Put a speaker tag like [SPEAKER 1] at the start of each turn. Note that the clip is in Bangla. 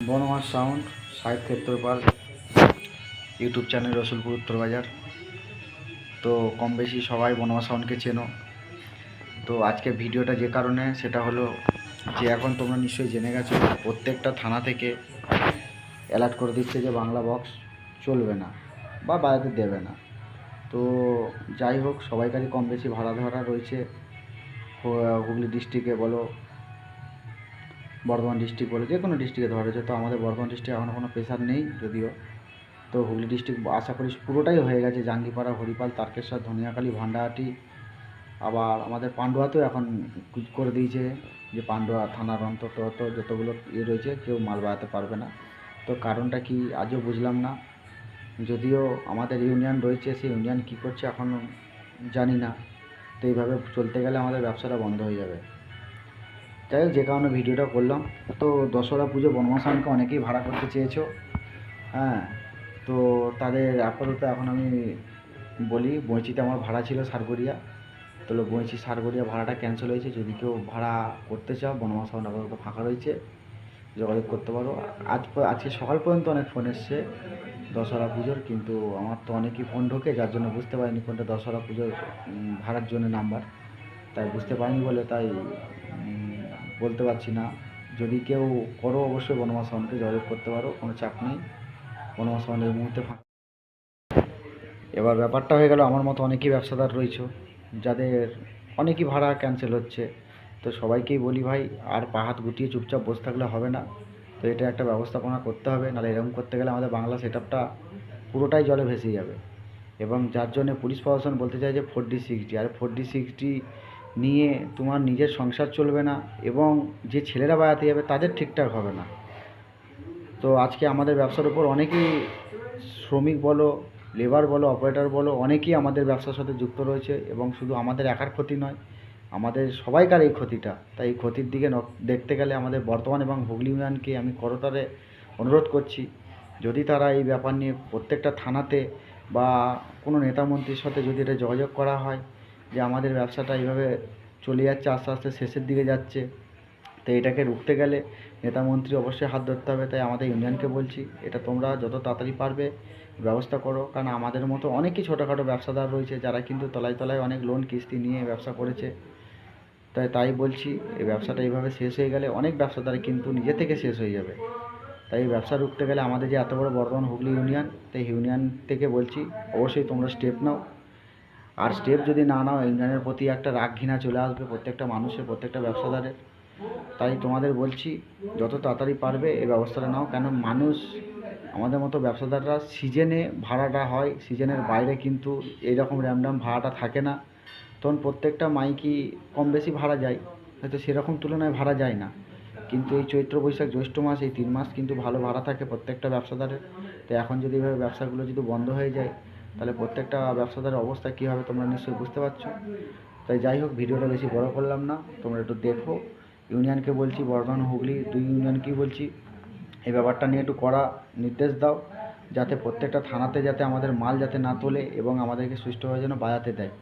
[SPEAKER 1] বনমাস সাউন্ড, সাহিত্য ক্ষেত্রপাল, ইউটিউব চ্যানেল রসুলপুর উত্তরবাজার। তো কম বেশি সবাই বনমাস সাউন্ডকে চেনো। তো আজকে ভিডিওটা যে কারণে, সেটা হলো যে এখন তোমরা নিশ্চয়ই জেনে গেছো প্রত্যেকটা থানা থেকে অ্যালার্ট করে দিচ্ছে যে বাংলা বক্স চলবে না বা বাজাতে দেবে না। তো যাই হোক, সবাইকারই কম বেশি ভাড়া ধরা রয়েছে। হুগলি ডিস্ট্রিক্টে বলো, বর্ধমান ডিস্ট্রিক্ট বলো, যে কোনো ডিস্ট্রিক্টে ধরা রয়েছে। তো আমাদের বর্ধমান ডিস্ট্রিক্টে এখনও কোনো প্রেশার নেই যদিও। তো হুগলি ডিস্ট্রিক্ট আশা করি পুরোটাই হয়ে গেছে। জাঙ্গিপাড়া, হরিপাল, তারকেশ্বর, ধনিয়াখালী, ভান্ডাহাটি, আবার আমাদের পান্ডুয়াতেও এখন করে দিয়েছে যে পান্ডুয়া থানার অন্তত যতগুলো রয়েছে কেউ মাল বাড়াতে পারবে না। তো কারণটা কি আজও বুঝলাম না। যদিও আমাদের ইউনিয়ন রয়েছে, সেই ইউনিয়ন কী করছে এখনও জানি না। তো এইভাবে চলতে গেলে আমাদের ব্যবসাটা বন্ধ হয়ে যাবে। যাই হোক, যে কারণে ভিডিওটা করলাম। তো দশহরা পুজো বনমাস সাউন্ডকে অনেকেই ভাড়া করতে চেয়েছো। হ্যাঁ, তো তাদের আপাতত এখন আমি বলি, বঁইচিতে আমার ভাড়া ছিল সারগড়িয়া। তো বঁইচি সারগড়িয়া ভাড়াটা ক্যান্সেল হয়েছে। যদি কেউ ভাড়া করতে চাও, বনমাস সাউন্ড আপাতত ফাঁকা রয়েছে, যোগাযোগ করতে পারো। আজকে সকাল পর্যন্ত অনেক ফোন এসছে দশহরা পুজোর, কিন্তু আমার তো অনেকই ফোন ঢোকে, যার জন্য বুঝতে পারিনি কোনটা দশহরা পুজোর ভাড়ার জন্য নাম্বার। তাই বুঝতে পারিনি বলে তাই বলতে পারছি না। যদি কেউ করো, অবশ্যই বনমাস সাউন্ডকে যোগাযোগ করতে পারো, কোনো চাপ নেই। বনমাস সাউন্ড এই মুহূর্তে ফাঁকা। এবার ব্যাপারটা হয়ে গেল, আমার মতো অনেকেই ব্যবসাদার রয়েছে যাদের অনেকই ভাড়া ক্যান্সেল হচ্ছে। তো সবাইকেই বলি, ভাই আর পা হাত গুটিয়ে চুপচাপ বসে থাকলে হবে না। তো এটা একটা ব্যবস্থাপনা করতে হবে, নাহলে এরকম করতে গেলে আমাদের বাংলা সেটআপটা পুরোটাই জলে ভেসে যাবে। এবং যার জন্য পুলিশ প্রশাসন বলতে চাই যে 4D60, আর 4D60 নিয়ে তোমার নিজের সংসার চলবে না, এবং যে ছেলেরা বাড়াতে যাবে তাদের ঠিকঠাক হবে না। তো আজকে আমাদের ব্যবসার উপর অনেকেই, শ্রমিক বলো, লেবার বলো, অপারেটর বলো, অনেকেই আমাদের ব্যবসার সাথে যুক্ত রয়েছে। এবং শুধু আমাদের একার ক্ষতি নয়, আমাদের সবাইকার এই ক্ষতিটা। তাই এই ক্ষতির দিকে দেখতে গেলে আমাদের বর্তমান এবং হুগলি ইউনিয়নকে আমি করতারে অনুরোধ করছি, যদি তারা এই ব্যাপার নিয়ে প্রত্যেকটা থানাতে বা কোনো নেতা মন্ত্রীর সাথে যদি এটা যোগাযোগ করা হয় যে আমাদের ব্যবসাটা এইভাবে চলে যাচ্ছে, আস্তে আস্তে শেষের দিকে যাচ্ছে, তো এটাকে রুখতে গেলে নেতা মন্ত্রী অবশ্যই হাত ধরতে হবে। তাই আমাদের ইউনিয়নকে বলছি, এটা তোমরা যত তাড়াতাড়ি পারবে ব্যবস্থা করো। কারণ আমাদের মতো অনেকই ছোটোখাটো ব্যবসাদার রয়েছে যারা কিন্তু তলায় তলায় অনেক লোন কিস্তি নিয়ে ব্যবসা করেছে। তাই বলছি, এই ব্যবসাটা এইভাবে শেষ হয়ে গেলে অনেক ব্যবসাদার কিন্তু নিজে থেকে শেষ হয়ে যাবে। তাই এই ব্যবসা রুখতে গেলে আমাদের যে এত বড় বর্ধমান হুগলি ইউনিয়ন, তাই ইউনিয়ন থেকে বলছি অবশ্যই তোমরা স্টেপ নাও। আর স্টেপ যদি না নাও, ইউনিয়নের প্রতি একটা রাগ ঘৃণা চলে আসবে প্রত্যেকটা মানুষের, প্রত্যেকটা ব্যবসাদারের। তাই তোমাদের বলছি, যত তাড়াতাড়ি পারবে এই ব্যবস্থাটা নাও। কেন মানুষ, আমাদের মতো ব্যবসাদাররা সিজনে ভাড়াটা হয়, সিজনের বাইরে কিন্তু এইরকম র্যান্ডম ভাড়াটা থাকে না। তখন প্রত্যেকটা মাইকি কম বেশি ভাড়া যায়, হয়তো সেরকম তুলনায় ভাড়া যায় না। কিন্তু এই চৈত্র, বৈশাখ, জ্যৈষ্ঠ মাস, এই 3 মাস কিন্তু ভালো ভাড়া থাকে প্রত্যেকটা ব্যবসাদারের। তো এখন যদি এইভাবে ব্যবসাগুলো যদি বন্ধ হয়ে যায়, তাহলে প্রত্যেকটা ব্যবসাদারের অবস্থা কী হবে তোমরা নিশ্চয়ই বুঝতে পারছো। তাই যাই হোক, ভিডিওটা বেশি বড় করলাম না, তোমরা একটু দেখো। ইউনিয়নকে বলছি, বর্ধমান হুগলি দুই ইউনিয়নকেই বলছি, এই ব্যাপারটা নিয়ে একটু কড়া নির্দেশ দাও, যাতে প্রত্যেকটা থানাতে যাতে আমাদের মাল যাতে না তোলে এবং আমাদেরকে সুষ্ঠুভাবে যেন বাজাতে দেয়।